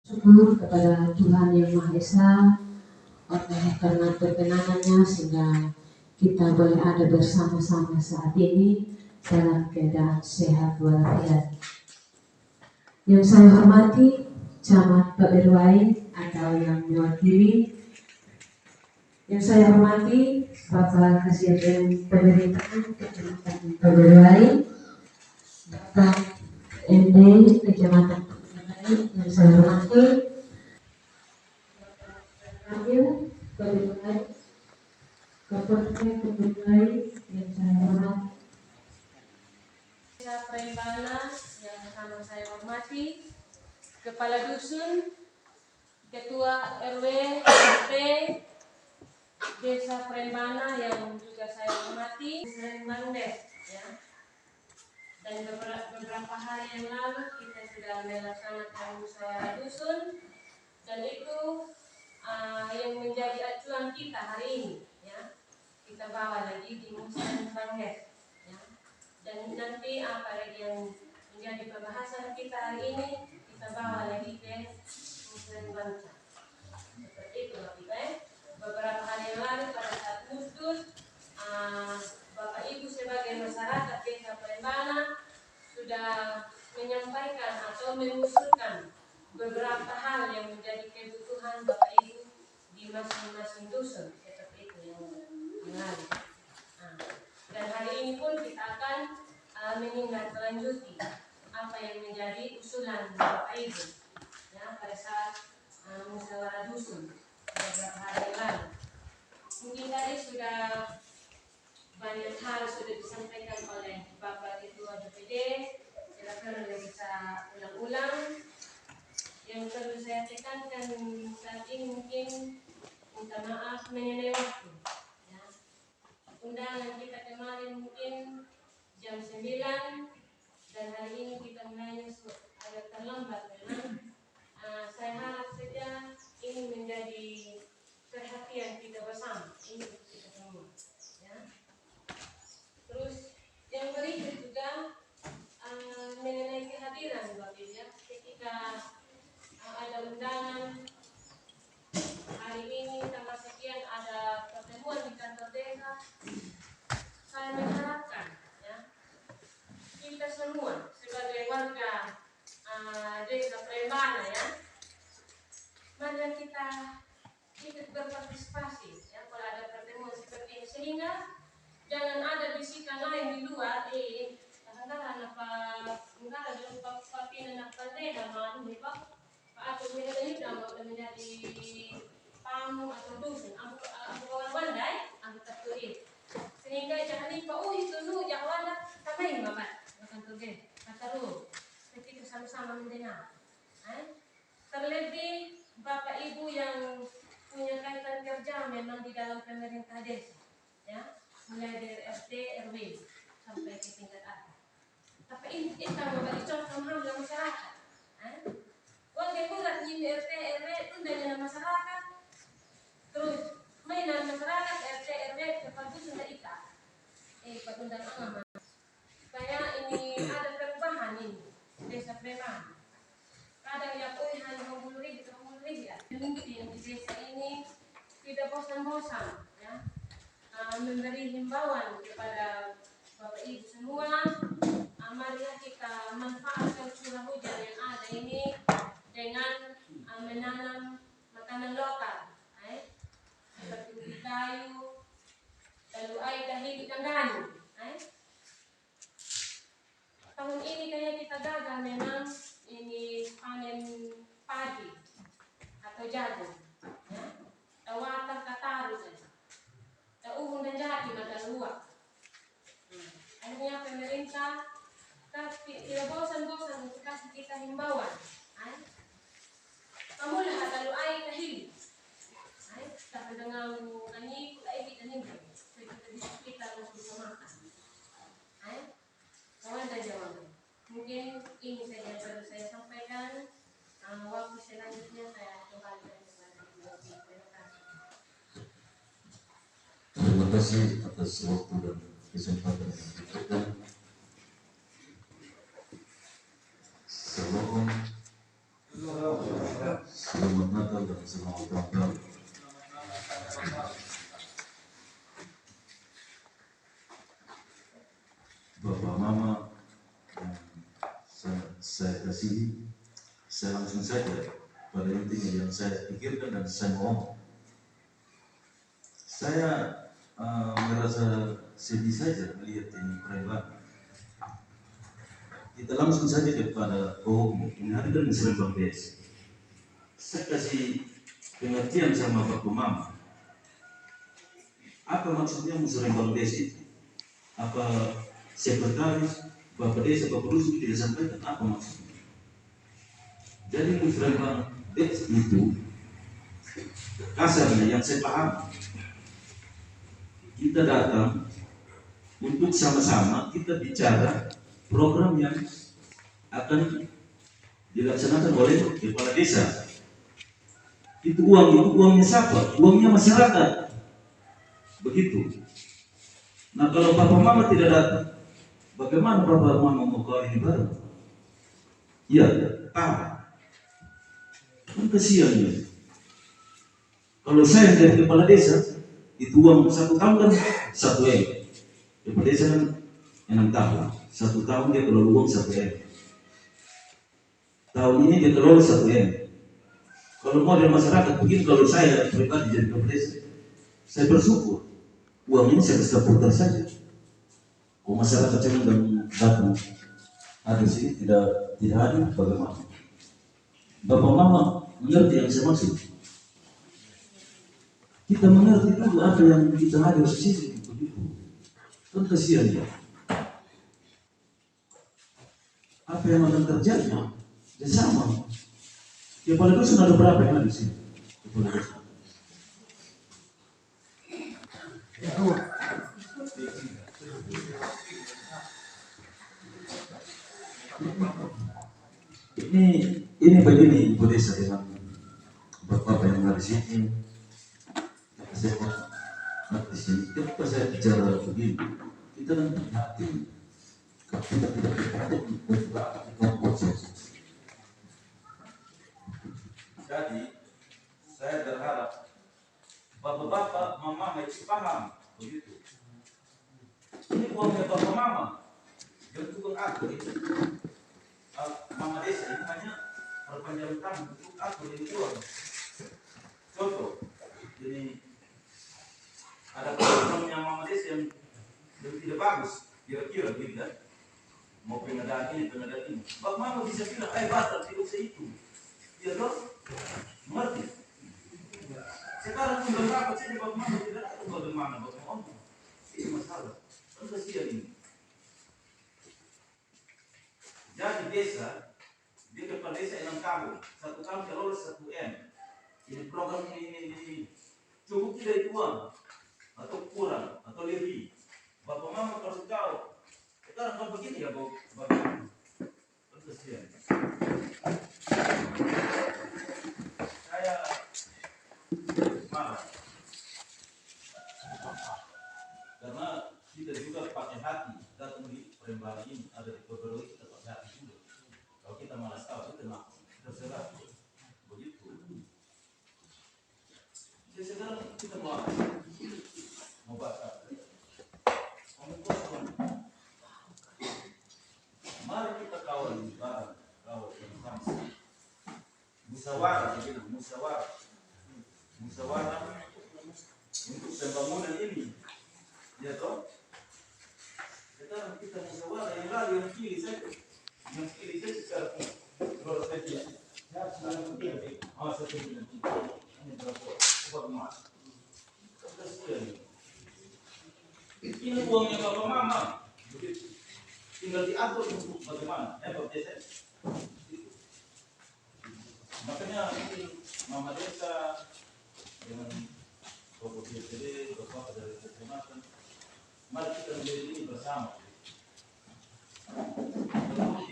Syukur kepada Tuhan Yang Maha Esa karena perkenanannya sehingga kita boleh ada bersama-sama saat ini dalam keadaan sehat walafiat. Yang saya hormati Camat Pak Berwai atau yang mewakili, yang saya hormati Bapak Kasih Pemerintahan Kecamatan Pak Berwai, Bapak MD Kecamatan Pak Berwai, yang saya hormati Wakil Berwai, Kapolsek Berwai, yang saya hormati Prembana yang sama saya hormati, Kepala Dusun, Ketua RW, RT, Desa Prembana yang juga saya hormati, Bangdes, ya. Dan beberapa hari yang lalu kita sudah melaksanakan musyawarah dusun, dan itu yang menjadi acuan kita hari ini, ya. Kita bawa lagi di musyawarah Bangdes, ya. Dan nanti apa lagi yang menjadi pembahasan kita hari ini kita bawa lagi ke musyawarah bangsa. Seperti itu Bapak Ibu. Beberapa hari yang lalu pada saat musdus, Bapak Ibu sebagai masyarakat Desa Prembana sudah menyampaikan atau mengusulkan beberapa hal yang menjadi kebutuhan Bapak Ibu di masing-masing dusun, seperti itu yang lalu. Dan hari ini pun kita akan menindaklanjuti apa yang menjadi usulan Bapak Ibu, ya, pada saat musyawarah dusun beberapa hari yang lalu. Mungkin tadi sudah banyak hal sudah disampaikan oleh Bapak Ketua DPD. Silakan bisa ulang-ulang. Yang perlu saya tekankan saat ini mungkin minta maaf mengenai waktu. Ya. Undangan kita kemarin mungkin jam 9 dan hari ini kita mulainya agak terlambat memang. Saya harap saja ini menjadi perhatian kita bersama, ini untuk kita semua, ya. Terus yang berikut juga mengenai kehadiran Bapak Ibu, ya. Ketika ada undangan hari ini tanggal sekian ada pertemuan di kantor desa, saya mengharapkan, ya, kita semua sebagai warga Desa Prembana, ya, mari kita ikut berpartisipasi, ya, kalau ada pertemuan seperti ini, sehingga jangan ada bisikan lain di luar, enggak lupa papinan nak pandai dalam ini pak atau ini dalam menjadi tamu atau dusun, aku kawan pandai, aku tertulis, sehingga jangan lupa itu lu jangan wanda kami bapak akan tugas kata lu ketika sama-sama mendengar. Terlebih Bapak Ibu yang punya kaitan kerja memang di dalam pemerintah desa, ya, mulai dari RT RW sampai ke tingkat atas. Tapi ini kita mau bagi contoh dalam masyarakat. Warga kurat di RT RW itu dengan masyarakat, terus mainan masyarakat RT RW terpadu sudah ikat. Patundang aman. Supaya ini ada perubahan ini Desa Prembana. Kadang ya hanya mengguluri ya. Mungkin di desa ini tidak bosan-bosan, ya, memberi himbauan kepada Bapak Ibu semua. Marilah kita manfaatkan curah hujan yang ada ini dengan menanam makanan lokal, seperti ubi kayu, lalu air dahili kanggani. Tahun ini kayaknya kita gagal memang ini panen padi atau jagung, ya. Tawatan kataru saja. Uhun dan jati mata luak. Akhirnya pemerintah tidak bosan-bosan untuk kasih kita himbauan. Kamu lihat lalu air dahili. Tapi dengan ini kita ini kita harus bisa makan. Kawan dan jawab. Mungkin ini saja yang perlu saya sampaikan. Waktu selanjutnya saya kembalikan kepada Ibu. Terima kasih atas waktu dan kesempatan yang diberikan. Salam. Selamat Natal dan selamat tahun baru. Bapak Mama yang saya kasihi, saya langsung saja pada intinya yang saya pikirkan dan saya mau. Saya merasa sedih saja melihat ini perubahan. Kita langsung saja kepada ini hari kan Muslim Bangladesh. Saya kasih pengertian sama Bapak Mama. Apa maksudnya Muslim Bangladesh itu? Apa sekretaris, Bapak Desa, Bapak Rusun tidak sampaikan apa maksudnya? Jadi Muslim Bangladesh itu kasarnya yang saya paham, kita datang untuk sama-sama kita bicara program yang akan dilaksanakan oleh kepala desa. Itu uangnya siapa? Uangnya masyarakat. Begitu. Nah kalau Bapak Mama tidak datang, bagaimana Bapak Mama mau kawin ini baru? Iya, tahu. Kan kasihan ya. Kalau saya jadi kepala desa, itu uang 1 tahun kan 1 M. Kepala desa kan 6 tahun. 1 tahun dia kelola uang 1 M. Tahun ini dia kelola 1 M. Kalau model masyarakat begini, kalau saya pribadi jadi kepala desa, saya bersyukur. Uang ini saya bisa putar saja. Kalau masyarakat cuma datang ada sini tidak hadir, bagaimana? Bapak Mama mengerti yang saya maksud. Kita mengerti dulu apa yang kita hadir di sini begitu. Kan kasihan ya. Apa yang akan terjadi? Ya sama. Kepala dusun ada berapa yang ada di sini? Kepala dusun. Ini begini Ibu Desa dengan Bapak yang ada di sini. Saya di sini ketika saya bicara begini, kita kan hati kita tidak jadi saya berharap Bapak-bapak, Mama itu paham begitu. Ini uangnya Bapak Mama, yang tukang aku itu. Mama Desa ini hanya perpanjangan tangan untuk aku ini uang. Contoh, ini ada programnya Mama Desa yang tidak bagus, kira-kira gitu kan. Mau pengadaan ini. Bapak Mama bisa bilang, batal, tidak usah itu. Iya dong, mengerti? Sekarang udah berapa saja Bapak Mama tidak tahu bagaimana Bapak Mama. Ini masalah, kan kasihan ini. Jadi desa, dia kepala desa 6 tahun, 1 tahun kelola 1 M. Ini program ini cukup tidak uang atau kurang atau lebih. Bapak Mama harus tahu. Sekarang kalau begini ya Bapak Mama, kan kasihan. Saya marah karena kita juga pakai hati datang di perempuan ini, ada di beberapa kita pakai hati juga. Kalau kita malas tahu itu terserah begitu. Jadi sekarang kita mau baca. Mari kita kawal di barang kawal yang sama. Musyawarah untuk pembangunan ini. Ya toh? Sekarang kita musyawarah yang lalu yang kiri saja secara kalau saja. Ya selalu penting. Satu bulan ini berapa? Buat emas. Ini uangnya Bapak Mama. Tinggal diatur untuk bagaimana? Bapak Desa. Makanya ini Mama Desa dengan Bapak DPD, Bapak dari Kecamatan, mari kita menjadi ini bersama. Lalu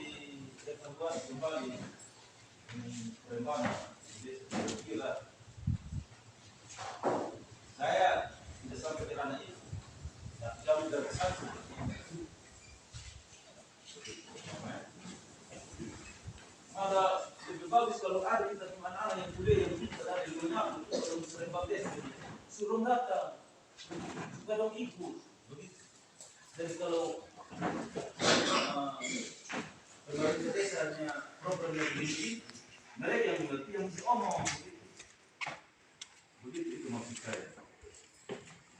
dievaluasi kembali perempuan kira saya tidak sampai ke ranah itu, tapi kami dari satu. Ada lebih bagus kalau ada kita teman anak yang boleh Bangladesh, suruh datang, suka dong ikut, begitu. Jadi kalau pemerintah desanya programnya begini, mereka yang mengerti yang mesti omong, begitu. Begitu itu maksud saya.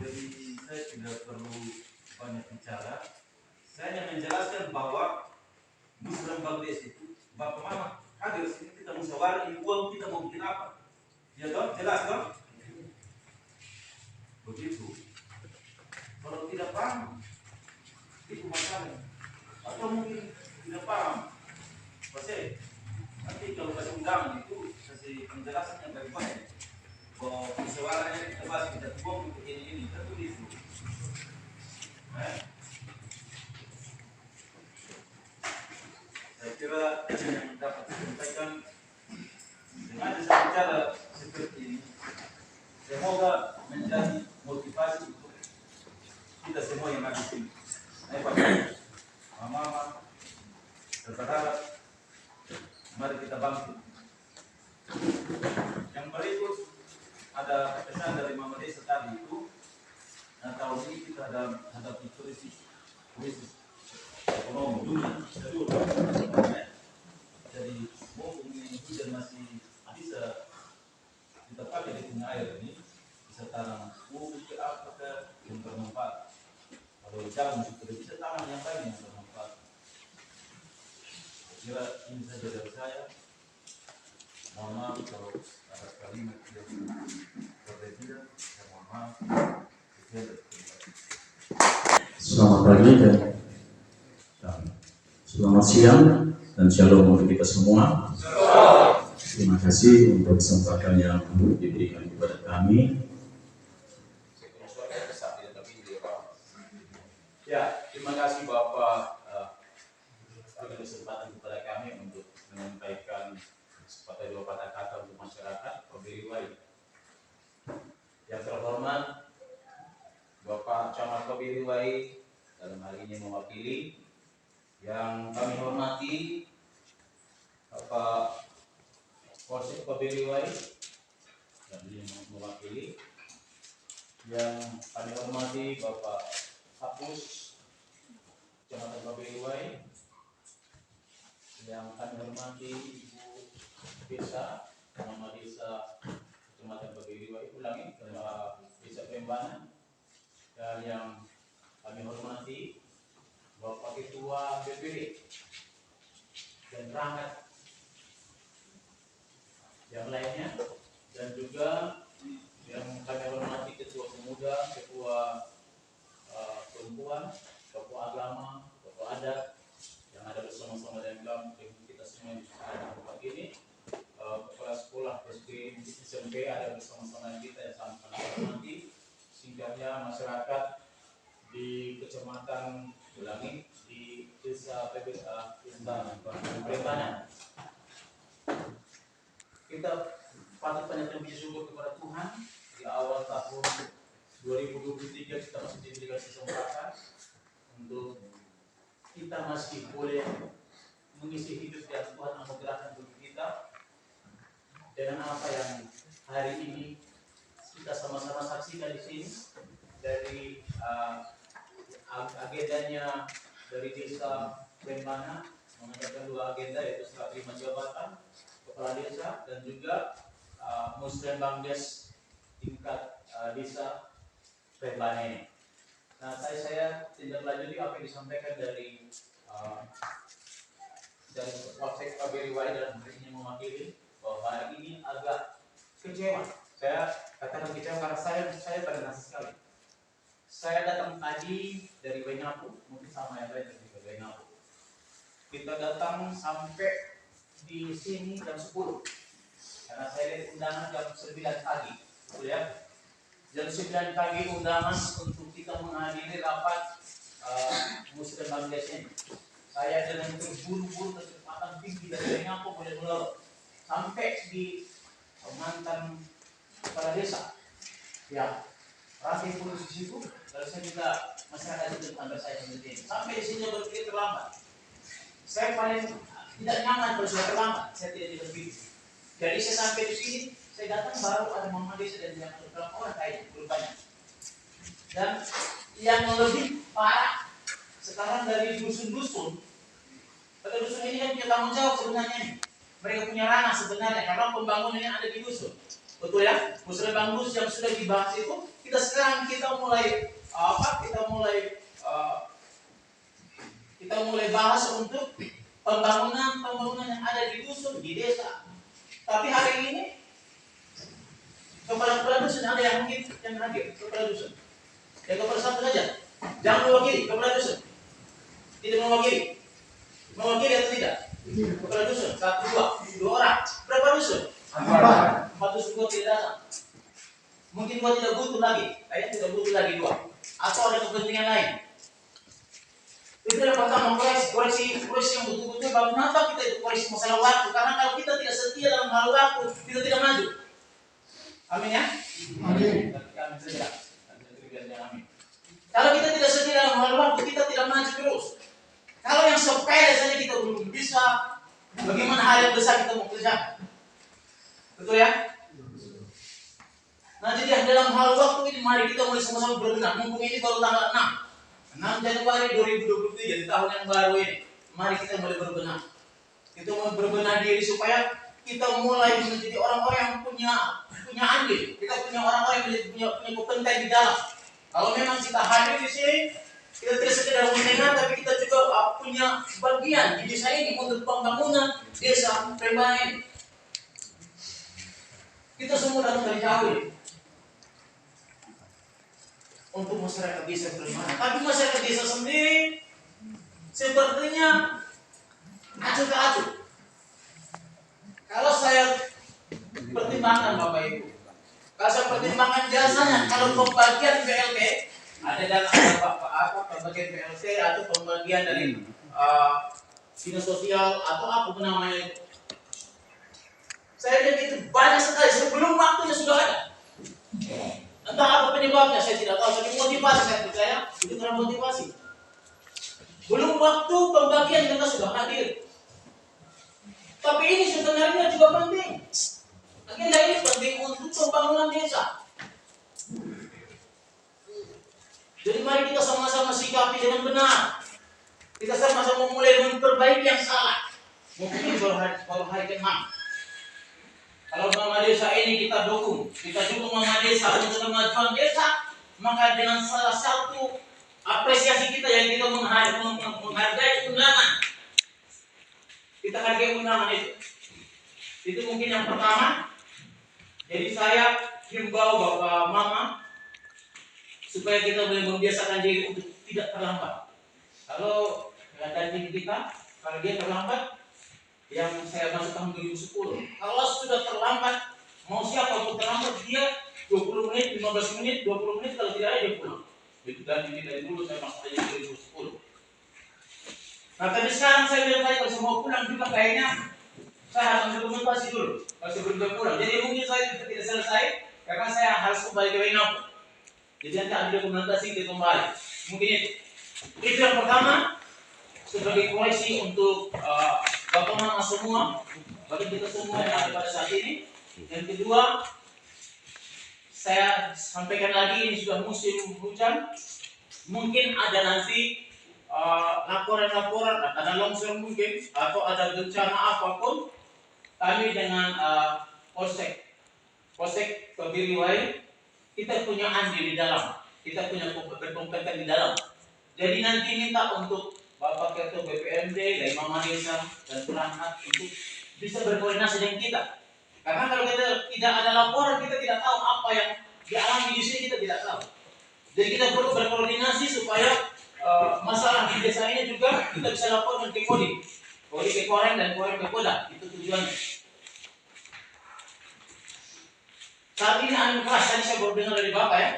Jadi saya tidak perlu banyak bicara. Saya hanya menjelaskan bahwa Muslim Bangladesh itu Bapak Mama hadir sini kita musyawarah ini uang kita mau bikin apa? Ya toh, jelas toh? Begitu. Kalau tidak paham, itu masalah. Atau mungkin tidak paham, pasti nanti kalau kasih undangan itu kasih penjelasan yang lebih baik. Kalau musyawarahnya kita bahas kita tuang untuk ini tentu itu. Saya kira yang dapat disampaikan dengan saya bicara seperti ini, semoga menjadi motivasi untuk kita semua yang ada di sini. Ayo Pak, Mama, saudara, mari kita bangkit. Yang berikut ada pesan dari Mama Desa tadi itu. Nah, tahun ini kita hadapi krisis ekonomi dunia seluruh. Jadi mumpung ini hujan masih bisa kita pakai di tengah air ini, bisa tanam ke apa yang bermanfaat. Kalau jalan sudah bisa tanam yang lain yang bermanfaat. Saya kira ini saja dari saya. Mohon maaf kalau ada kalimat yang berbeda. Saya mohon maaf. Selamat pagi dan selamat siang dan shalom untuk kita semua. Terima kasih untuk kesempatan yang diberikan kepada kami. Ya, terima kasih Bapak berikan kesempatan kepada kami untuk menyampaikan sepatah dua patah kata untuk masyarakat pemberi wai. Yang terhormat Bapak Camat Pemberi Wai dalam hari ini mewakili, yang kami hormati Bapak Polsek Pemberi Wai dan ini mewakili, yang kami hormati Bapak Kapus Kecamatan Pemberi Wai, yang kami hormati Ibu Desa, Nama Desa Kecamatan Pemberi Wai, ulangi Desa Pembanan. Dan yang kami hormati Bapak Ketua BPD dan perangkat yang lainnya, dan juga yang kami hormati Ketua Pemuda, Ketua Perempuan, Ketua Agama, Ketua Adat yang ada bersama-sama dengan kita semua di tempat ini, kepala sekolah SD SMP ada bersama-sama kita yang sangat hormati. Singkatnya masyarakat di Kecamatan Ulangi di Desa Pembanan. Kita patut panjatkan puji syukur kepada Tuhan di awal tahun 2023 kita masih diberikan kesempatan untuk kita masih boleh mengisi hidup yang Tuhan anugerahkan untuk kita dengan apa yang hari ini kita sama-sama saksikan di sini dari agendanya dari Desa Pembanan mengadakan dua agenda, yaitu serah terima jabatan kepala desa dan juga Muslim Bangladesh tingkat desa Pembanan. Nah, saya tindak lanjuti apa yang disampaikan dari Polsek Pemberi Wai dalam hari ini mewakili bahwa hari ini agak kecewa. Saya katakan kecewa karena saya pada nasi sekali. Saya datang tadi dari Waingapu, mungkin sama yang lain dari Waingapu. Kita datang sampai di sini jam 10. Karena saya lihat undangan jam 9 pagi. Betul ya? Jam 9 pagi undangan untuk kita menghadiri rapat Muslim Bangladesh ini. Saya dengan terburu-buru kecepatan tinggi dari Waingapu boleh melorot sampai di mantan kepala desa, ya, rantai polisi di situ. Lalu saya juga masyarakat di depan saya sendiri. Sampai di sini berpikir terlambat. Saya paling tidak nyaman kalau sudah terlambat. Saya tidak berpikir. Jadi saya sampai di sini, saya datang baru ada mama desa dan yang beberapa orang kayaknya belum banyak. Dan yang lebih parah sekarang dari dusun-dusun, pada dusun ini kan punya tanggung jawab sebenarnya nih. Mereka punya ranah sebenarnya karena pembangunannya ada di dusun. Betul ya? Musrembang dus yang sudah dibahas itu, kita mulai kita mulai bahas untuk pembangunan yang ada di dusun, di desa. Tapi hari ini kepala dusun ada yang mungkin yang hadir, kepala dusun. Yang kepala satu saja, jangan mewakili kepala dusun. Tidak mewakili. Mewakili atau tidak? Kepala dusun, 1, 2 orang. Berapa dusun? 4 dusun 2 tidak datang. Mungkin 2 tidak butuh lagi, tidak butuh lagi 2. Atau ada kepentingan lain. Itu yang pertama, koreksi yang betul-betul bahwa kenapa kita itu koreksi masalah waktu. Karena kalau kita tidak setia dalam hal waktu, kita tidak maju. Amin ya? Amin. Kalau kita tidak setia dalam hal waktu, kita tidak maju terus. Kalau yang sepele saja kita belum bisa, bagaimana hal yang besar kita mau kerjakan? Betul ya? Nah jadi dalam hal waktu ini mari kita mulai sama-sama berbenah. Mumpung ini baru tanggal 6 Januari 2023, di tahun yang baru ini. Mari kita mulai berbenah. Kita mulai berbenah diri supaya kita mulai menjadi orang-orang yang punya andil. Kita punya orang-orang yang punya kepentingan di dalam. Kalau memang kita hadir di sini, kita tidak sekedar mendengar, tapi kita juga punya bagian di desa ini untuk pembangunan desa Prembang ini. Kita semua datang dari jauh ini untuk masyarakat desa Prembang. Tapi masyarakat desa sendiri sepertinya acuh ke acuh. Kalau saya pertimbangkan Bapak Ibu, kalau saya pertimbangkan jasanya, kalau pembagian BLT ada dana pembagian BLT atau pembagian dari dinas sosial atau apa namanya itu, saya lihat itu banyak sekali sebelum waktunya sudah ada. Entah apa penyebabnya saya tidak tahu. Tapi motivasi saya percaya itu karena motivasi. Belum waktu pembagian kita sudah hadir. Tapi ini sebenarnya juga penting. Agenda ini penting untuk pembangunan desa. Jadi mari kita sama-sama sikapi dengan benar. Kita sama-sama mulai memperbaiki yang salah. Mungkin baru hari ke-6. Kalau mama desa ini kita dukung mama desa untuk kemajuan desa, maka dengan salah satu apresiasi kita yang kita menghargai undangan. Kita hargai undangan itu. Itu mungkin yang pertama. Jadi saya himbau Bapak Mama supaya kita boleh membiasakan diri untuk tidak terlambat. Kalau janji kita, kalau dia terlambat, yang saya masuk tahun 2010. Kalau sudah terlambat, mau siapa pun terlambat, dia 20 menit, 15 menit, 20 menit, kalau tidak ada dia pulang. Itu janji kita dulu, saya masuk aja 2010. Nah tapi sekarang saya bilang tadi kalau mau pulang juga kayaknya saya harus dokumentasi dulu kalau sebelum saya pulang. Jadi mungkin saya tidak selesai karena saya harus kembali ke Waingapu. Jadi nanti ada dokumentasi kita kembali. Mungkin itu yang pertama sebagai koreksi untuk Bapak Mama semua, bagi kita semua yang ada pada saat ini. Yang kedua, saya sampaikan lagi ini sudah musim hujan. Mungkin ada nanti laporan-laporan, ada longsor mungkin atau ada bencana apapun. Kami dengan Polsek Kebiriwai, kita punya andil di dalam, kita punya berkompeten di dalam. Jadi nanti minta untuk Bapak Ketua BPMD, dari Mama Desa dan perangkat untuk bisa berkoordinasi dengan kita. Karena kalau kita tidak ada laporan, kita tidak tahu apa yang dialami di sini, kita tidak tahu. Jadi kita perlu berkoordinasi supaya masalah di desa ini juga kita bisa laporkan ke Kodim ke Korem dan Korem ke Koda. Itu tujuannya. Saat ini angin keras, tadi saya baru dengar dari Bapak ya.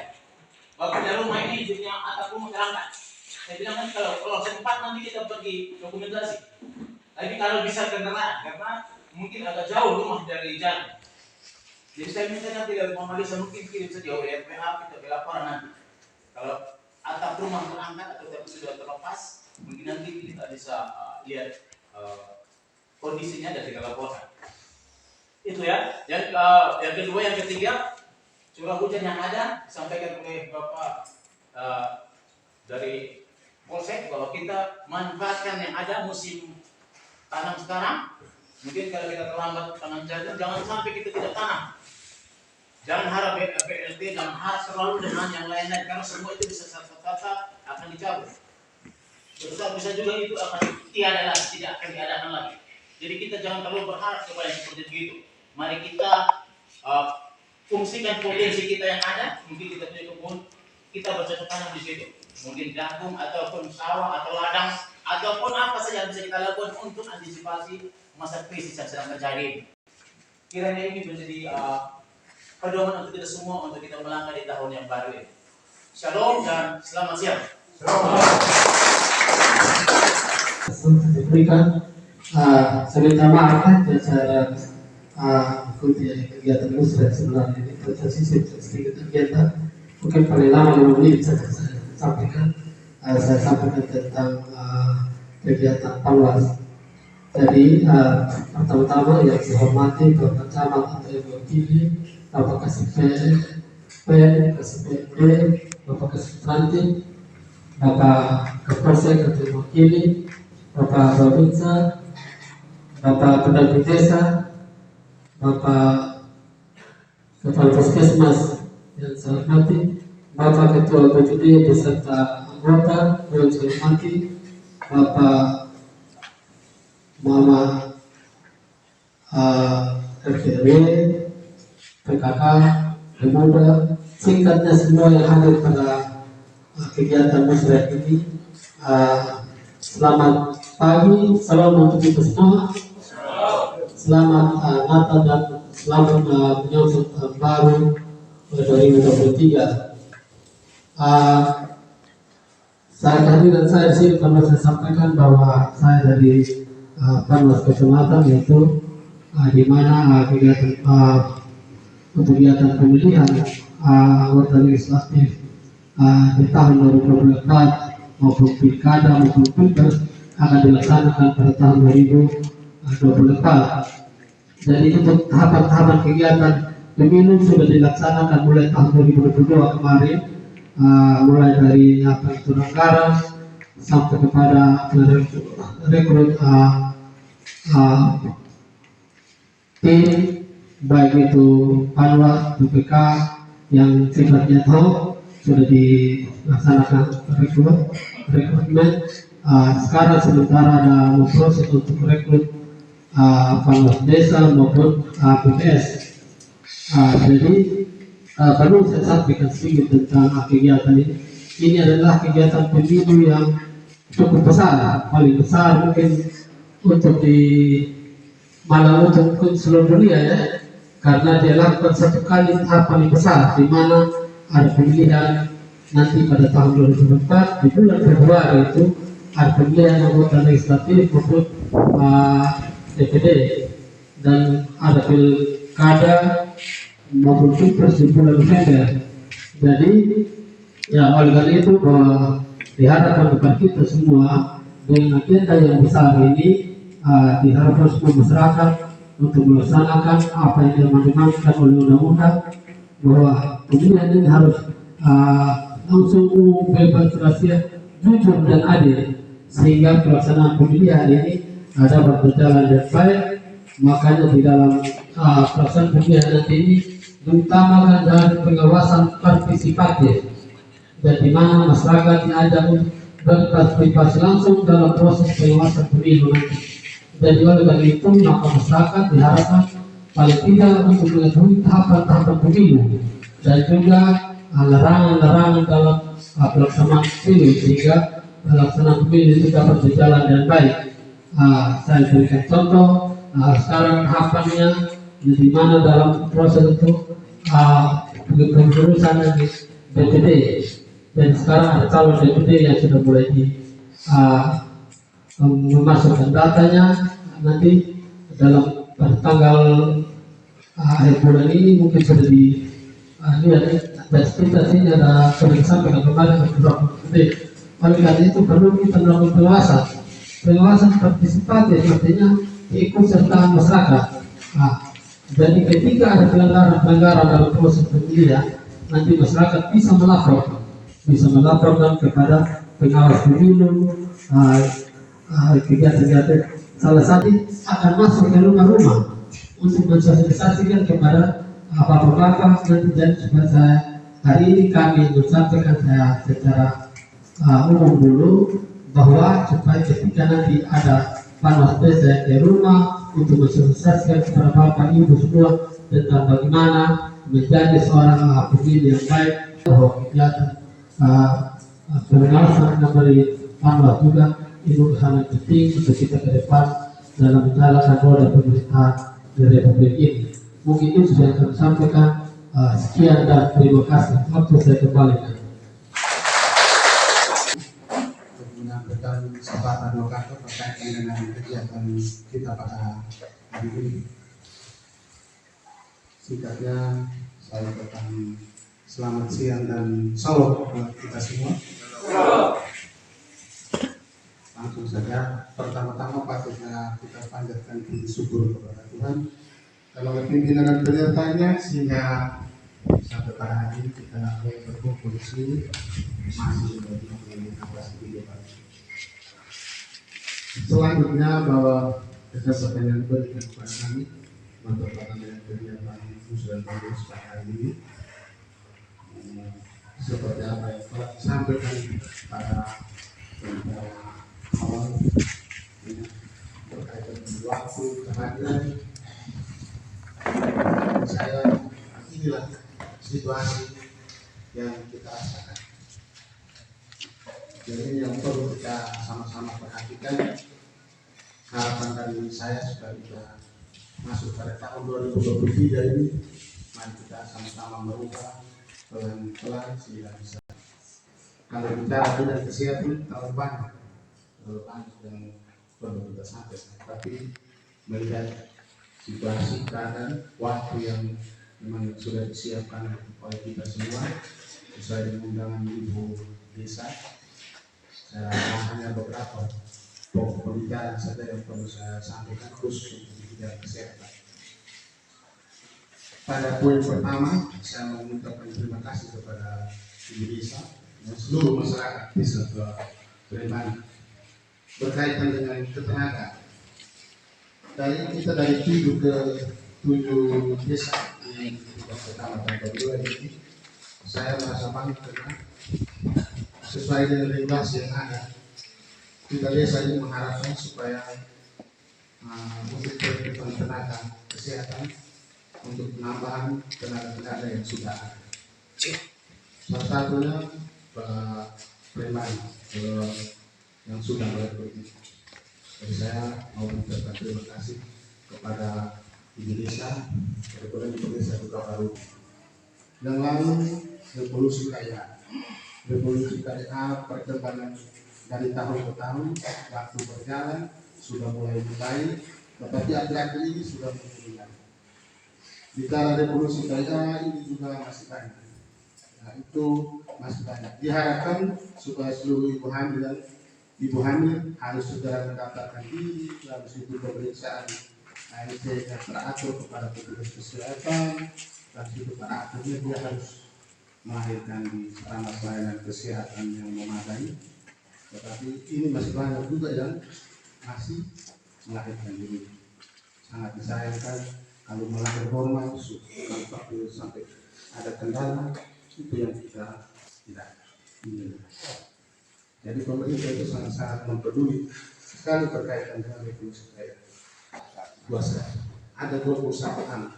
Bapaknya rumah ini punya atap rumah terangkat. Saya bilang kan kalau sempat nanti kita pergi dokumentasi. Tapi kalau bisa kendaraan, karena mungkin agak jauh rumah dari jalan. Jadi saya minta nanti dari Mama Desa mungkin kirim saja oleh RPA kita laporan nanti. Kalau atap rumah terangkat atau sudah terlepas, mungkin nanti kita bisa lihat kondisinya dan kita laporkan. Itu ya. Yang kedua, yang ketiga, curah hujan yang ada disampaikan oleh Bapak dari Polsek bahwa kita manfaatkan yang ada musim tanam sekarang. Mungkin kalau kita terlambat tanam jagung, jangan sampai kita tidak tanam. Jangan harap BLT, jangan harap terlalu dengan yang lain-lain karena semua itu bisa serta-merta akan dicabut. Bisa juga itu akan tiada lagi, tidak akan diadakan lagi. Jadi kita jangan terlalu berharap kepada yang seperti itu. Mari kita fungsikan potensi kita yang ada. Mungkin kita punya kebun, kita bercocok tanam di situ. Mungkin jagung ataupun sawah atau ladang ataupun apa saja yang bisa kita lakukan untuk antisipasi masa krisis yang sedang terjadi. Kiranya ini menjadi pedoman untuk kita semua untuk kita melangkah di tahun yang baru ini. Shalom dan selamat siang. Diberikan saya minta maaf ya saya ikuti kegiatan musrah sebenarnya ini tersisih sedikit kegiatan mungkin paling lama 5 menit saja saya sampaikan tentang kegiatan Panwas. Jadi pertama-tama yang saya hormati Bapak Camat atau yang mewakili Bapak Kasih Kasih PMD, Bapak Kasih Tranti, Bapak Kapolsek atau yang mewakili, Bapak Babinsa, Bapak Pendamping Desa, Bapak Kepala Puskesmas yang saya hormati, Bapak Ketua BPD beserta anggota yang saya hormati, Bapak Mama RTW, PKK, Pemuda, singkatnya semua yang hadir pada kegiatan musrah ini. Selamat pagi, salam untuk kita semua. Selamat Natal dan selamat menyambut baru 2023. Saya kehadiran saya di sini karena saya sampaikan bahwa saya dari Panwas Kecamatan, yaitu di mana kegiatan pemilihan anggota legislatif di tahun 2024 maupun pilkada maupun pilpres akan dilaksanakan pada tahun 2024. Jadi untuk tahapan-tahapan kegiatan pemilu sudah dilaksanakan mulai tahun 2022 kemarin, mulai dari anggaran sampai kepada rekrut tim baik itu Panwas, BPK yang sifatnya tahu sudah dilaksanakan rekrutmen. Sekarang sementara ada proses untuk rekrut Panwas desa maupun PPS. Jadi perlu saya sampaikan sedikit tentang kegiatan ini. Ini adalah kegiatan pemilu yang cukup besar, paling besar mungkin untuk di malah untuk seluruh dunia ya, karena dia lakukan satu kali tahap paling besar di mana ada pemilihan nanti pada tahun 2024 di bulan Februari itu ada pemilihan anggota legislatif maupun DPD dan ada pilkada maupun pilpres di bulan November. Jadi ya oleh karena itu bahwa diharapkan kepada kita semua dengan agenda yang besar ini diharapkan semua masyarakat untuk melaksanakan apa yang diamanatkan oleh undang-undang bahwa pemilihan ini harus langsung bebas, rahasia, jujur dan adil sehingga pelaksanaan pemilihan ini dapat berjalan dengan baik. Makanya di dalam pelaksanaan pemilihan nanti ini diutamakan dalam pengawasan partisipatif dan di mana masyarakat diajak untuk berpartisipasi langsung dalam proses pengawasan pemilu nanti. Jadi oleh karena itu maka masyarakat diharapkan paling tidak untuk mengetahui tahapan-tahapan pemilu dan juga larangan-larangan dalam pelaksanaan pemilu sehingga pelaksanaan pemilu itu dapat berjalan dengan baik. Saya berikan contoh sekarang tahapannya di mana dalam proses itu pengurusan DPD dan sekarang ada calon DPD yang sudah mulai memasukkan datanya nanti dalam tanggal akhir bulan ini mungkin sudah dilihat dan sepertinya ada sudah disampaikan kemarin beberapa detik. Oleh karena itu perlu kita melakukan pengawasan partisipatif, artinya ikut serta masyarakat. Jadi ketika ada pelanggaran dalam proses pemilihan, nanti masyarakat bisa melaporkan kepada pengawas pemilu, kegiatan-kegiatan. Salah satu akan masuk ke rumah-rumah untuk mensosialisasikan kepada bapak-bapak nanti, dan supaya saya hari ini kami menyampaikan saya secara umum dulu bahwa supaya ketika nanti ada panwas desa di rumah untuk mensosialisasikan kepada bapak ibu semua tentang bagaimana menjadi seorang pemilih yang baik, bahwa kegiatan pengawasan memberi panwas juga itu sangat penting untuk kita ke depan dalam menjalankan roda pemerintahan di Republik ini. Mungkin itu sudah kami sampaikan. Sekian dan terima kasih. Waktu saya kembalikan. Menyampaikan kesempatan lokator terkait dengan kegiatan kita pada hari ini. Singkatnya saya ucapkan selamat siang dan salam buat kita semua. Langsung saja, pertama-tama patutnya kita panjatkan puji syukur kepada Tuhan dalam pimpinan dan penyertanya sehingga sampai pada hari ini kita berkumpul di sini masih menjadi kehidupan. Selanjutnya bahwa kesempatan yang diberikan kepada kami untuk dengan kegiatan usulan bagus pada hari ini, seperti apa yang telah disampaikan pada awal berkaitan dengan waktu kehadiran saya, inilah situasi yang kita rasakan. Jadi yang perlu kita sama-sama perhatikan, harapan dari saya supaya kita masuk pada tahun 2023 ini, mari kita sama-sama merubah pelan-pelan sehingga bisa. Kalau bicara bidang kesehatan terlalu banyak yang perlu kita sampaikan, tapi melihat situasi keadaan waktu yang memang sudah disiapkan oleh kita semua sesuai dengan undangan ibu desa, saya hanya beberapa pokok pembicaraan saja yang perlu saya sampaikan khusus untuk bidang kesehatan. Pada poin pertama, saya mau mengucapkan terima kasih kepada ibu desa dan seluruh masyarakat desa Sleman berkaitan dengan ketenagaan. Dari 7 ke 7 desa di kecamatan Kedua ini, saya merasa bangga karena sesuai dengan regulasi yang ada, kita desa ini mengharapkan supaya untuk peningkatan tenaga kesehatan, untuk penambahan tenaga yang sudah ada. Salah satunya Sleman yang sudah mulai bekerja. Jadi saya mau mengucapkan terima kasih kepada ibu desa, kebetulan ibu desa juga baru. Yang lalu revolusi KIA. Revolusi KIA perkembangan dari tahun ke tahun, waktu berjalan sudah mulai membaik, tetapi akhir-akhir ini sudah menurun. Bicara revolusi KIA ini juga masih banyak. Nah, itu masih banyak. Diharapkan supaya seluruh ibu hamil harus segera mendaftarkan diri, lalu itu pemeriksaan ANC yang teratur kepada petugas kesehatan, dan itu pada akhirnya dia harus melahirkan di sarana pelayanan kesehatan yang memadai. Tetapi ini masih banyak juga yang masih melahirkan diri. Sangat disayangkan kalau melahir normal, kalau sampai ada kendala, itu yang kita tidak ingin. Jadi pemerintah itu sangat mempeduli sekali berkaitan dengan revolusi KIA. Ada 21 anak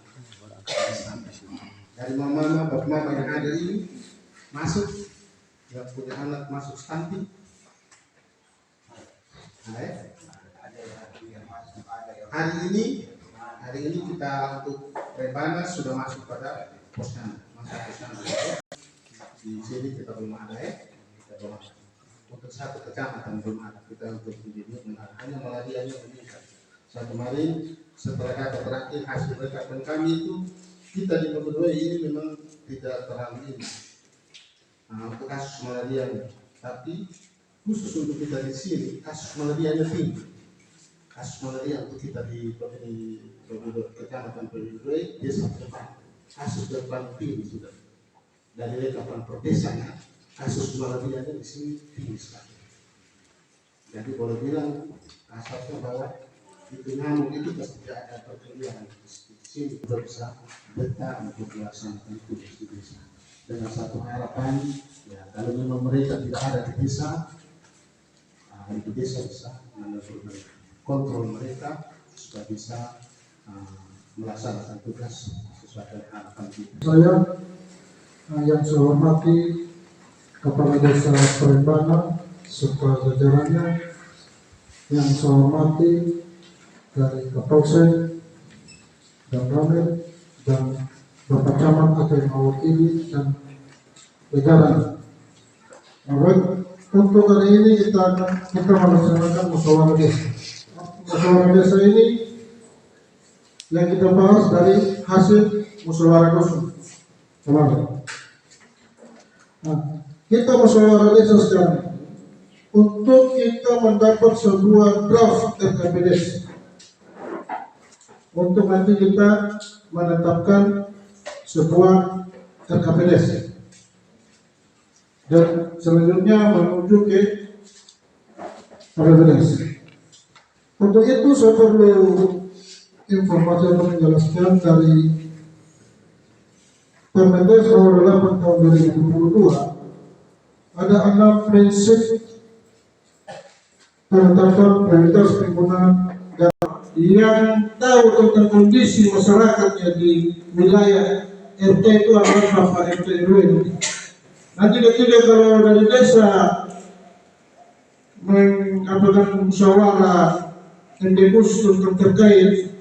dari mama bapak yang ada ini masuk, yang punya anak masuk stunting. Hari ini kita untuk Rebana sudah masuk pada posyandu, di sini kita belum ada untuk satu kecamatan belum ada, kita untuk menjadi hanya meladiannya meningkat. Saat kemarin setelah kata terakhir hasil rekapan kami itu kita di Kedua ini memang tidak terlalu ini untuk kasus maladianya, tapi khusus untuk kita di sini kasus maladianya tinggi. kasus malaria untuk kita di Kecamatan Pemindoi, desa terdepan. Kasus terdepan tinggi sudah. Dari rekapan per desanya, kasus malaria di sini tinggi sekali. Jadi boleh bilang kasarnya bahwa itu nyamuk itu pasti ada perkeliaran di sini sudah bisa betah untuk melaksanakan tugas di desa. Dengan satu harapan, ya kalau memang mereka tidak ada di desa, di desa bisa melakukan kontrol mereka supaya bisa melaksanakan tugas sesuai dengan harapan kita. Saya yang saya hormati Kepala Desa Perembanan serta jajarannya, yang saya hormati dari Kapolsek dan Ramil dan Bapak Camat atau yang mewakili dan jajaran. Untuk hari ini kita melaksanakan musyawarah desa. Musyawarah desa ini yang kita bahas dari hasil musyawarah dusun kemarin. Nah, kita musyawarah desa sekarang untuk kita mendapat sebuah draft RKPDes untuk nanti kita menetapkan sebuah RKPDes dan selanjutnya menuju ke RKPDes. Untuk itu saya perlu informasi untuk menjelaskan dari Permendes Nomor 8 Tahun 2022 ada 6 prinsip penetapan prioritas penggunaan dana yang tahu tentang kondisi masyarakatnya di wilayah RT itu adalah Bapak RT RW. Nanti ketika kalau dari desa mengadakan musyawarah MD khusus terkait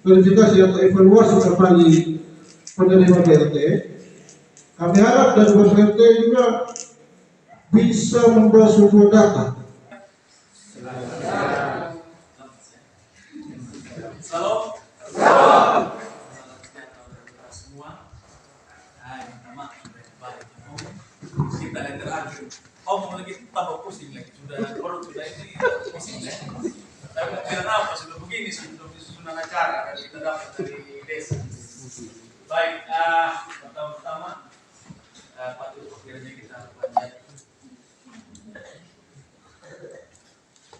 verifikasi atau evaluasi kembali penerima BLT, kami harap dari BLT juga bisa membawa sebuah data. Salam. Semua. Nama kita lihat terakhir. Mau lagi tambah pusing lagi. Sudah ini pusing ya. Tapi tidak tahu sudah begini sudah disusun acara yang kita dapat dari desa. Baik, pertama patut kiranya kita